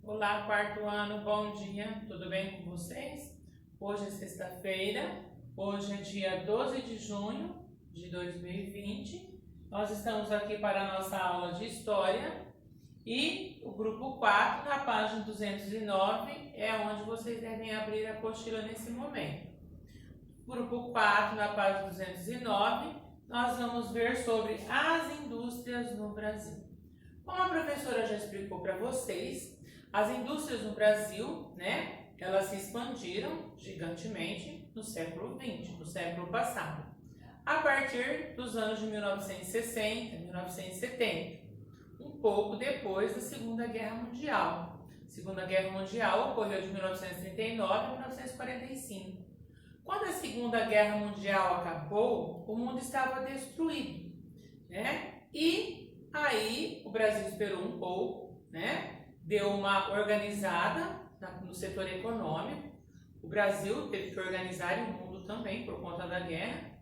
Olá, quarto ano, bom dia, tudo bem com vocês? Hoje é sexta-feira, hoje é dia 12 de junho de 2020. Nós estamos aqui para a nossa aula de História e o grupo 4, na página 209, é onde vocês devem abrir a apostila nesse momento. Grupo 4, na página 209, nós vamos ver sobre as indústrias no Brasil. Como a professora já explicou para vocês, as indústrias no Brasil, elas se expandiram gigantemente no século XX, no século passado, a partir dos anos de 1960, 1970, um pouco depois da Segunda Guerra Mundial. A Segunda Guerra Mundial ocorreu de 1939 a 1945. Quando a Segunda Guerra Mundial acabou, o mundo estava destruído, E aí o Brasil esperou um pouco, deu uma organizada no setor econômico. O Brasil teve que organizar e o mundo também por conta da guerra.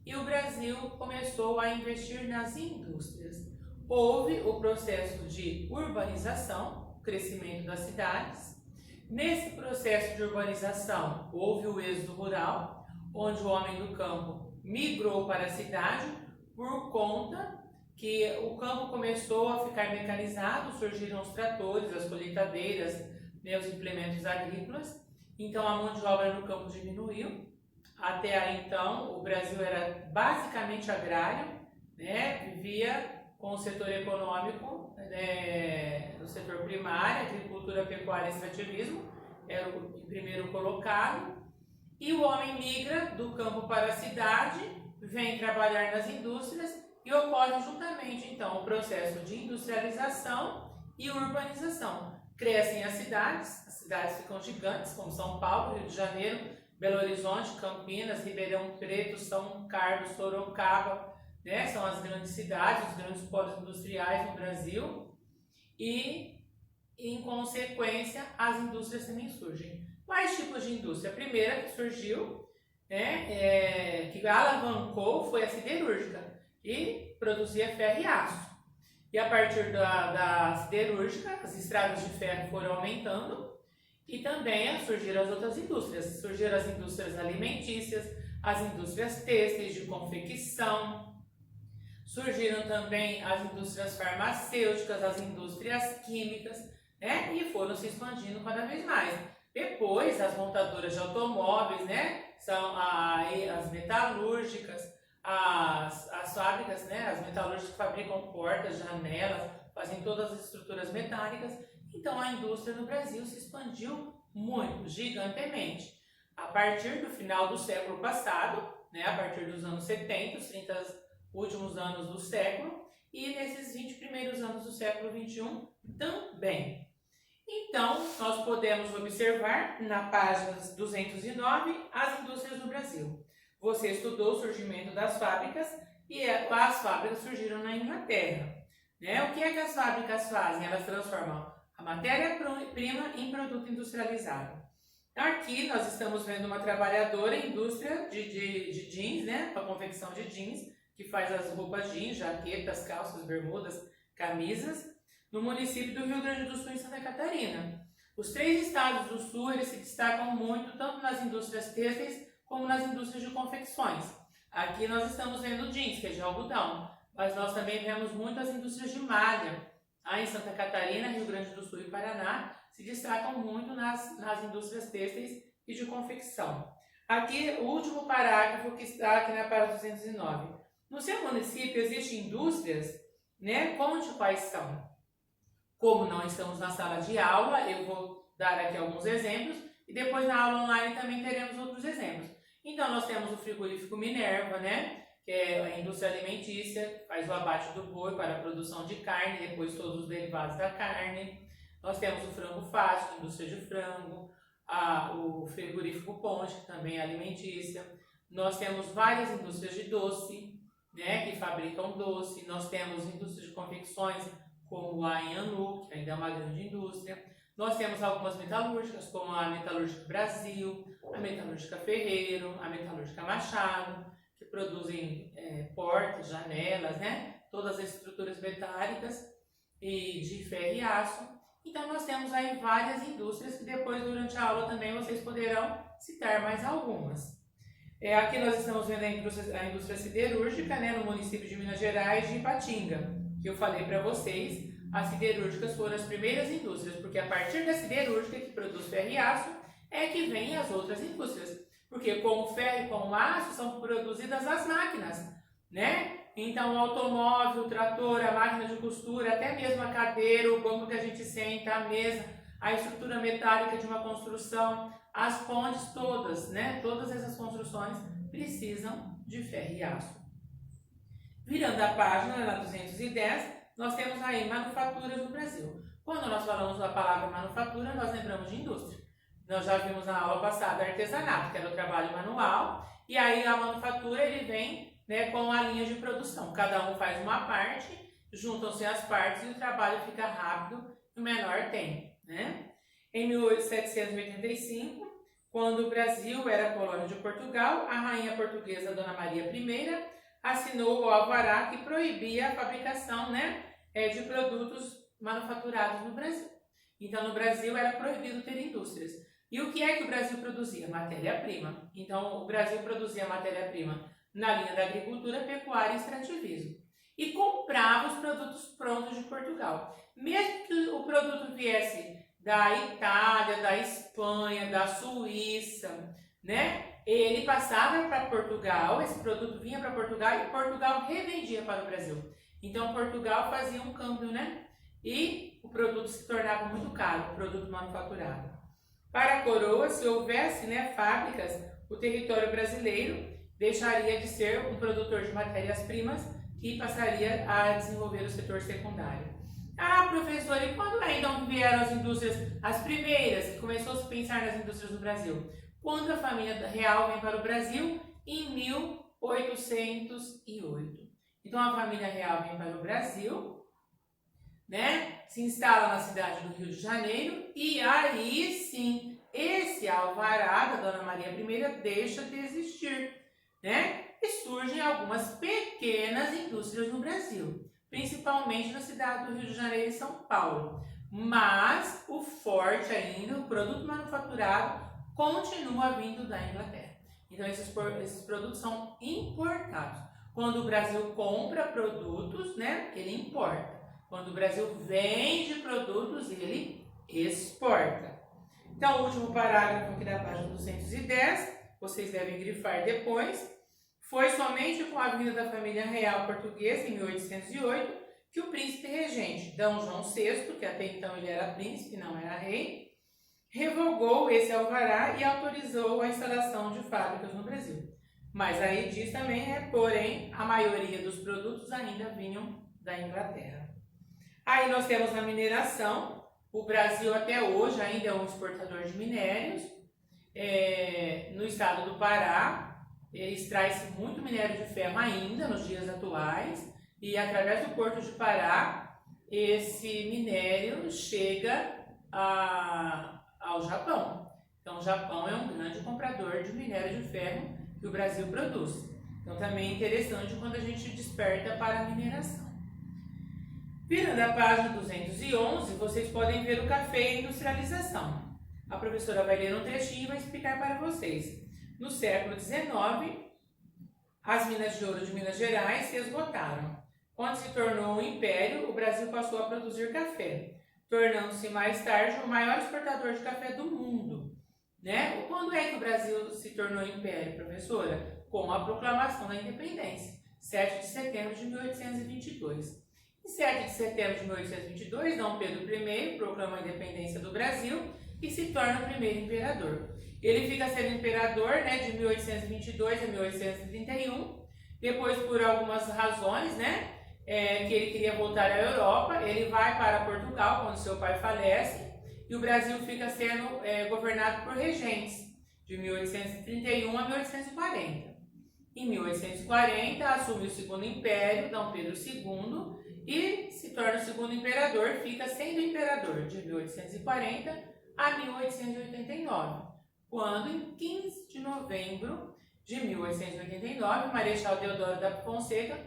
E o Brasil começou a investir nas indústrias. Houve o processo de urbanização, crescimento das cidades. Nesse processo de urbanização, houve o êxodo rural, onde o homem do campo migrou para a cidade por conta que o campo começou a ficar mecanizado, surgiram os tratores, as colheitadeiras, os implementos agrícolas. Então a mão de obra no campo diminuiu. Até aí então o Brasil era basicamente agrário, vivia com o setor econômico, no setor primário, agricultura, pecuária e extrativismo, era o primeiro colocado. E o homem migra do campo para a cidade, vem trabalhar nas indústrias e ocorre juntamente então o processo de industrialização e urbanização. Crescem as cidades ficam gigantes, como São Paulo, Rio de Janeiro, Belo Horizonte, Campinas, Ribeirão Preto, São Carlos, Sorocaba, são as grandes cidades, os grandes polos industriais no Brasil, e em consequência as indústrias também surgem. Quais tipos de indústria? A primeira que surgiu, que alavancou, foi a siderúrgica, e produzia ferro e aço. E a partir da siderúrgica, as estradas de ferro foram aumentando e também surgiram as outras indústrias. Surgiram as indústrias alimentícias, as indústrias têxteis de confecção, surgiram também as indústrias farmacêuticas, as indústrias químicas, e foram se expandindo cada vez mais. Depois, as montadoras de automóveis, são as metalúrgicas, as fábricas, as metalúrgicas que fabricam portas, janelas, fazem todas as estruturas metálicas. Então a indústria no Brasil se expandiu muito, gigantemente. A partir do final do século passado, a partir dos anos 70, os 30 últimos anos do século, e nesses 20 primeiros anos do século 21 também. Então, nós podemos observar na página 209 as indústrias no Brasil. Você estudou o surgimento das fábricas e as fábricas surgiram na Inglaterra. O que é que as fábricas fazem? Elas transformam a matéria-prima em produto industrializado. Aqui nós estamos vendo uma trabalhadora em indústria de jeans, para confecção de jeans, que faz as roupas jeans, jaquetas, calças, bermudas, camisas, no município do Rio Grande do Sul, em Santa Catarina. Os 3 estados do sul eles se destacam muito, tanto nas indústrias têxteis como nas indústrias de confecções. Aqui nós estamos vendo jeans, que é de algodão, mas nós também vemos muitas indústrias de malha. Em Santa Catarina, Rio Grande do Sul e Paraná se destacam muito nas indústrias têxteis e de confecção. Aqui o último parágrafo que está aqui na página 209. No seu município existem indústrias, Conte quais são. Como não estamos na sala de aula, eu vou dar aqui alguns exemplos e depois na aula online também teremos outros exemplos. Então nós temos o frigorífico Minerva, que é a indústria alimentícia, faz o abate do boi para a produção de carne, depois todos os derivados da carne. Nós temos o Frango Fácil, indústria de frango, o frigorífico Ponte, que também é alimentícia. Nós temos várias indústrias de doce, que fabricam doce. Nós temos indústrias de confecções, como a Anhanu, que ainda é uma grande indústria. Nós temos algumas metalúrgicas, como a Metalúrgica Brasil, a Metalúrgica Ferreiro, a Metalúrgica Machado, que produzem portas, janelas, todas as estruturas metálicas e de ferro e aço. Então nós temos aí várias indústrias que depois durante a aula também vocês poderão citar mais algumas. Aqui nós estamos vendo a indústria siderúrgica, né, no município de Minas Gerais, de Ipatinga, que eu falei para vocês, as siderúrgicas foram as primeiras indústrias, porque a partir da siderúrgica que produz ferro e aço é que vem as outras indústrias, porque com o ferro e com o aço são produzidas as máquinas, né? Então o automóvel, o trator, a máquina de costura, até mesmo a cadeira, o banco que a gente senta, a mesa, a estrutura metálica de uma construção, as pontes todas, né? Todas essas construções precisam de ferro e aço. Virando a página, na 210, nós temos aí manufaturas no Brasil. Quando nós falamos da palavra manufatura, nós lembramos de indústria. Nós já vimos na aula passada artesanato, que era o trabalho manual, e aí a manufatura ele vem, né, com a linha de produção. Cada um faz uma parte, juntam-se as partes e o trabalho fica rápido no menor tempo, né? Em 1785, quando o Brasil era colônia de Portugal, a rainha portuguesa Dona Maria I assinou o alvará que proibia a fabricação, né, de produtos manufaturados no Brasil. Então, no Brasil era proibido ter indústrias. E o que é que o Brasil produzia? Matéria-prima. Então, o Brasil produzia matéria-prima na linha da agricultura, pecuária e extrativismo. E comprava os produtos prontos de Portugal. Mesmo que o produto viesse da Itália, da Espanha, da Suíça, né? Ele passava para Portugal, esse produto vinha para Portugal e Portugal revendia para o Brasil. Então, Portugal fazia um câmbio, né? E o produto se tornava muito caro, o produto manufaturado. Para a coroa, se houvesse, né, fábricas, o território brasileiro deixaria de ser um produtor de matérias-primas e passaria a desenvolver o setor secundário. Ah, professor, e quando então vieram as indústrias, as primeiras, que começou a se pensar nas indústrias do Brasil? Quando a família real vem para o Brasil? Em 1808. Então a família real vem para o Brasil, né? Se instala na cidade do Rio de Janeiro e aí sim, esse alvará da Dona Maria I deixa de existir, né? E surgem algumas pequenas indústrias no Brasil, principalmente na cidade do Rio de Janeiro e São Paulo. Mas o forte ainda, o produto manufaturado, continua vindo da Inglaterra. Então esses produtos são importados. Quando o Brasil compra produtos, né, ele importa. Quando o Brasil vende produtos, ele exporta. Então, o último parágrafo aqui da página 210, vocês devem grifar depois. Foi somente com a vinda da família real portuguesa, em 1808, que o príncipe regente, D. João VI, que até então ele era príncipe, não era rei, revogou esse alvará e autorizou a instalação de fábricas no Brasil. Mas aí diz também, porém, a maioria dos produtos ainda vinham da Inglaterra. Aí nós temos a mineração. O Brasil até hoje ainda é um exportador de minérios. No estado do Pará, extrai-se muito minério de ferro ainda nos dias atuais. E através do Porto de Pará, esse minério chega ao Japão. Então o Japão é um grande comprador de minério de ferro que o Brasil produz. Então também é interessante quando a gente desperta para a mineração. Virando a página 211, vocês podem ver o café e a industrialização. A professora vai ler um trechinho e vai explicar para vocês. No século XIX, as minas de ouro de Minas Gerais se esgotaram. Quando se tornou um império, o Brasil passou a produzir café, tornando-se mais tarde o maior exportador de café do mundo. Né? Quando é que o Brasil se tornou império, professora? Com a proclamação da independência, 7 de setembro de 1822. Em 7 de setembro de 1822, Dom Pedro I proclama a independência do Brasil e se torna o primeiro imperador. Ele fica sendo imperador, né, de 1822 a 1831. Depois, por algumas razões, né, que ele queria voltar à Europa, ele vai para Portugal quando seu pai falece e o Brasil fica sendo governado por regentes de 1831 a 1840. Em 1840, assume o Segundo Império, Dom Pedro II, e se torna o segundo imperador, fica sendo imperador de 1840 a 1889, quando em 15 de novembro de 1889, o Marechal Deodoro da Fonseca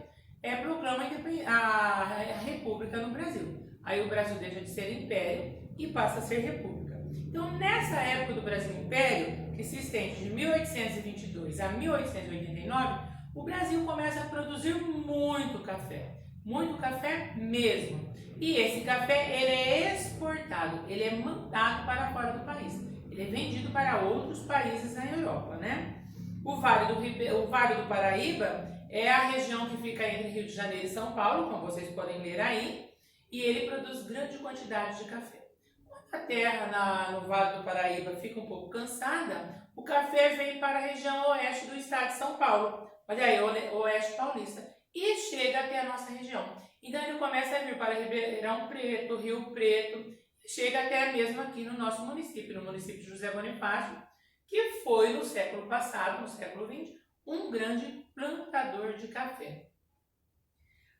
proclama a República no Brasil. Aí o Brasil deixa de ser império e passa a ser república. Então, nessa época do Brasil Império, que se estende de 1822 a 1889, o Brasil começa a produzir muito café mesmo. E esse café ele é exportado, ele é mandado para fora do país, ele é vendido para outros países na Europa, né? O Vale do Paraíba é a região que fica entre Rio de Janeiro e São Paulo, como vocês podem ler aí, e ele produz grande quantidade de café. Quando a terra no Vale do Paraíba fica um pouco cansada, o café vem para a região oeste do estado de São Paulo, olha aí, oeste paulista, e chega até a nossa região. Então ele começa a vir para Ribeirão Preto, Rio Preto, chega até mesmo aqui no nosso município, no município de José Bonifácio, que foi no século passado, no século XX, um grande plantador de café.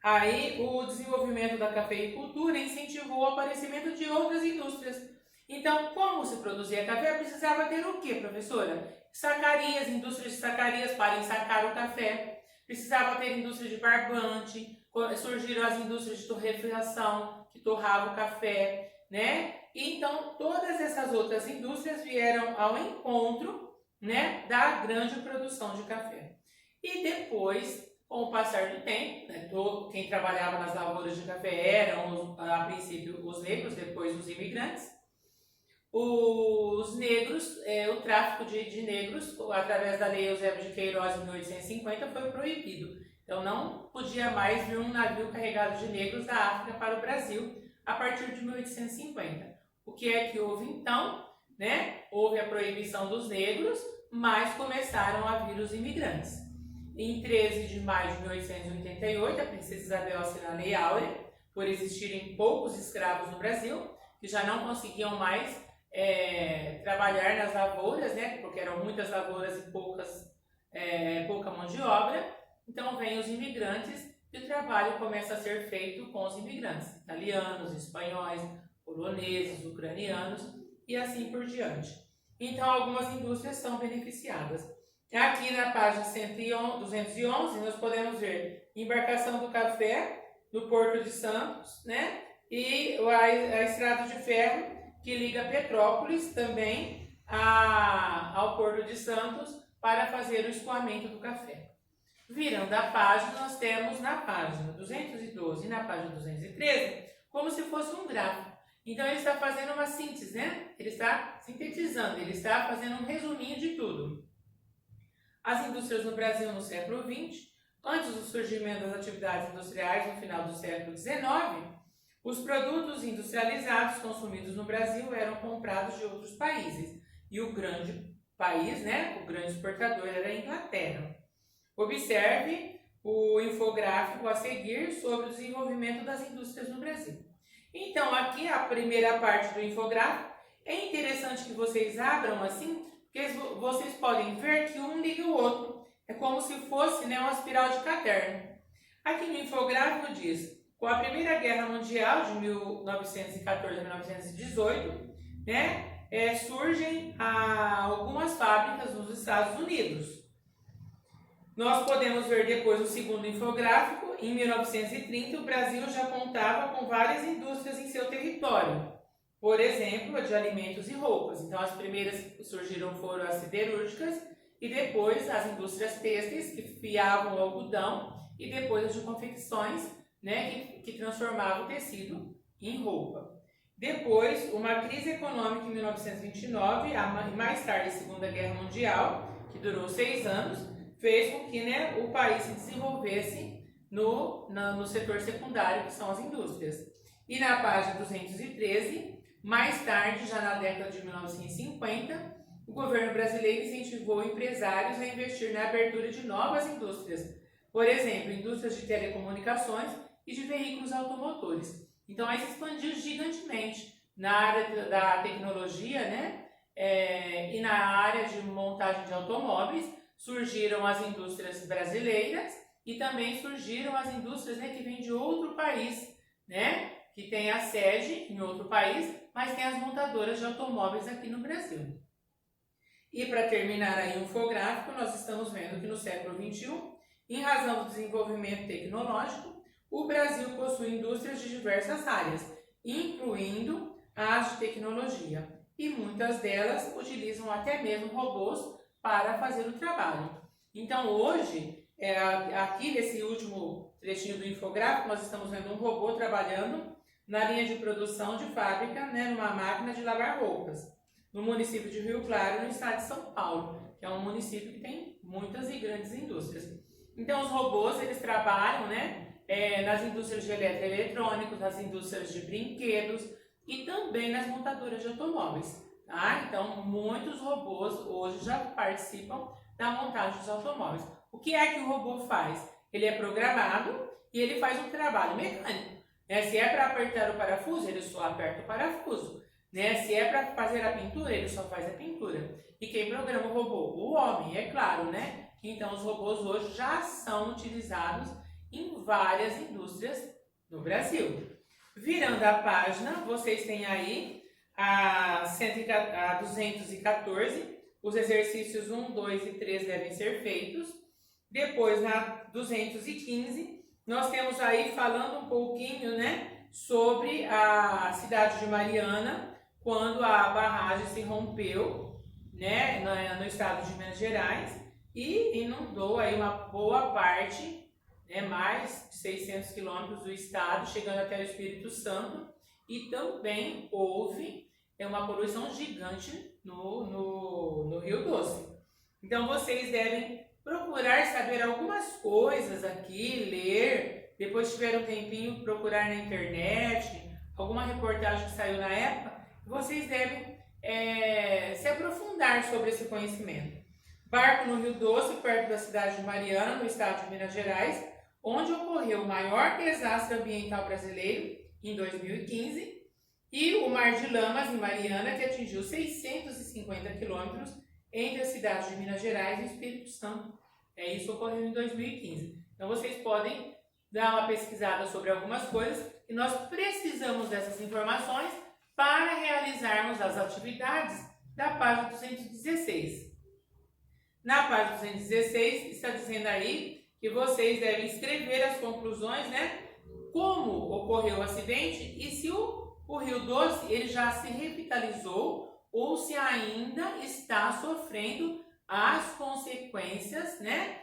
Aí o desenvolvimento da cafeicultura incentivou o aparecimento de outras indústrias. Então, como se produzia café, precisava ter o quê, professora? Sacarias, indústrias de sacarias para ensacar o café. Precisava ter indústria de barbante, surgiram as indústrias de torrefação, que torravam o café, né? Então, todas essas outras indústrias vieram ao encontro, né, da grande produção de café. E depois, com o passar do tempo, né, quem trabalhava nas lavouras de café eram, a princípio, os negros, depois os imigrantes. Os negros, o tráfico de negros, através da Lei Eusébio de Queiroz, em 1850, foi proibido. Então, não podia mais vir um navio carregado de negros da África para o Brasil a partir de 1850. O que é que houve então? Né? Houve a proibição dos negros, mas começaram a vir os imigrantes. Em 13 de maio de 1888, a princesa Isabel assina a Lei Áurea, por existirem poucos escravos no Brasil, que já não conseguiam mais trabalhar nas lavouras, né? Porque eram muitas lavouras e pouca mão de obra. Então, vêm os imigrantes e o trabalho começa a ser feito com os imigrantes, italianos, espanhóis, poloneses, ucranianos e assim por diante. Então, algumas indústrias são beneficiadas. Aqui na página 211, nós podemos ver embarcação do café no Porto de Santos, né? E a estrada de ferro que liga Petrópolis também ao Porto de Santos para fazer o escoamento do café. Virando a página, nós temos na página 212 e na página 213 como se fosse um gráfico. Então, ele está fazendo uma síntese, né? Ele está sintetizando, ele está fazendo um resuminho de tudo. As indústrias no Brasil no século XX, antes do surgimento das atividades industriais no final do século XIX, os produtos industrializados consumidos no Brasil eram comprados de outros países. E o grande país, né? O grande exportador era a Inglaterra. Observe o infográfico a seguir sobre o desenvolvimento das indústrias no Brasil. Então, aqui a primeira parte do infográfico, é interessante que vocês abram assim, porque vocês podem ver que um liga o outro. É como se fosse, né, uma espiral de caderno. Aqui no infográfico diz, com a Primeira Guerra Mundial, de 1914 a 1918, né, surgem algumas fábricas nos Estados Unidos. Nós podemos ver depois no segundo infográfico, em 1930, o Brasil já contava com várias indústrias em seu território. Por exemplo, a de alimentos e roupas. Então, as primeiras que surgiram foram as siderúrgicas e depois as indústrias têxteis, que fiavam o algodão, e depois as de confecções, né, que transformavam o tecido em roupa. Depois, uma crise econômica em 1929, e mais tarde a Segunda Guerra Mundial, que durou 6 anos, fez com que, né, o país se desenvolvesse no setor secundário, que são as indústrias. E na página 213, mais tarde, já na década de 1950, o governo brasileiro incentivou empresários a investir na abertura de novas indústrias, por exemplo, indústrias de telecomunicações e de veículos automotores. Então, aí se expandiu gigantemente na área da tecnologia, né, e na área de montagem de automóveis. Surgiram as indústrias brasileiras e também surgiram as indústrias, né, que vêm de outro país, né, que tem a sede em outro país, mas tem as montadoras de automóveis aqui no Brasil. E para terminar aí o infográfico, nós estamos vendo que no século XXI, em razão do desenvolvimento tecnológico, o Brasil possui indústrias de diversas áreas, incluindo as de tecnologia. E muitas delas utilizam até mesmo robôs para fazer o trabalho. Então hoje, aqui nesse último trechinho do infográfico, nós estamos vendo um robô trabalhando na linha de produção de fábrica, né, numa máquina de lavar roupas, no município de Rio Claro, no estado de São Paulo, que é um município que tem muitas e grandes indústrias. Então os robôs, eles trabalham, né, nas indústrias de eletroeletrônicos, nas indústrias de brinquedos e também nas montadoras de automóveis. Tá? Então muitos robôs hoje já participam da montagem dos automóveis. O que é que o robô faz? Ele é programado e ele faz um trabalho mecânico. Né? Se é para apertar o parafuso, ele só aperta o parafuso. Né? Se é para fazer a pintura, ele só faz a pintura. E quem programa o robô? O homem, é claro, né? Então os robôs hoje já são utilizados em várias indústrias no Brasil. Virando a página, vocês têm aí a 214, os exercícios 1, 2 e 3 devem ser feitos. Depois, na 215, nós temos aí falando um pouquinho, né, sobre a cidade de Mariana, quando a barragem se rompeu, né, no estado de Minas Gerais e inundou aí uma boa parte, né, mais de 600 quilômetros do estado, chegando até o Espírito Santo, e também houve uma poluição gigante no Rio Doce. Então vocês devem procurar saber algumas coisas aqui, ler, depois tiver um tempinho, procurar na internet, alguma reportagem que saiu na época, vocês devem se aprofundar sobre esse conhecimento. Barco no Rio Doce, perto da cidade de Mariana, no estado de Minas Gerais, onde ocorreu o maior desastre ambiental brasileiro em 2015, e o Mar de Lamas, em Mariana, que atingiu 650 quilômetros entre a cidade de Minas Gerais e o Espírito Santo. Isso ocorreu em 2015. Então vocês podem dar uma pesquisada sobre algumas coisas e nós precisamos dessas informações para realizarmos as atividades da página 216. Na página 216 está dizendo aí que vocês devem escrever as conclusões, né? Como ocorreu o acidente e se o Rio Doce ele já se revitalizou ou se ainda está sofrendo as consequências, né,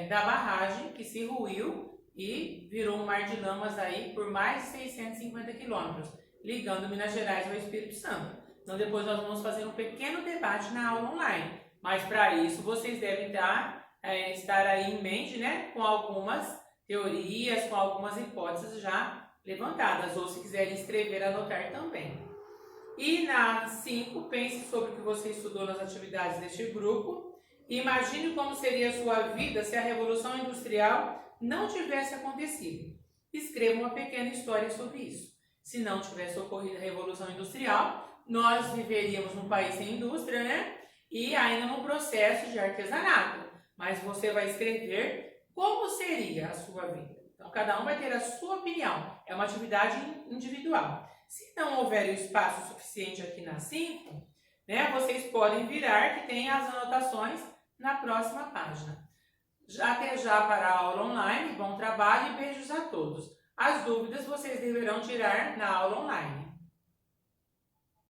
da barragem que se ruiu e virou um mar de lamas aí por mais de 650 quilômetros, ligando Minas Gerais ao Espírito Santo. Então depois nós vamos fazer um pequeno debate na aula online, mas para isso vocês devem estar aí em mente, né, com algumas teorias, com algumas hipóteses já levantadas, ou se quiserem escrever, anotar também. E na 5, pense sobre o que você estudou nas atividades deste grupo e imagine como seria a sua vida se a Revolução Industrial não tivesse acontecido. Escreva uma pequena história sobre isso. Se não tivesse ocorrido a Revolução Industrial, nós viveríamos num país sem indústria, né? E ainda num processo de artesanato. Mas você vai escrever como seria a sua vida. Então, cada um vai ter a sua opinião. É uma atividade individual. Se não houver o espaço suficiente aqui na 5, né, vocês podem virar que tem as anotações na próxima página. Até já para a aula online, bom trabalho e beijos a todos. As dúvidas vocês deverão tirar na aula online.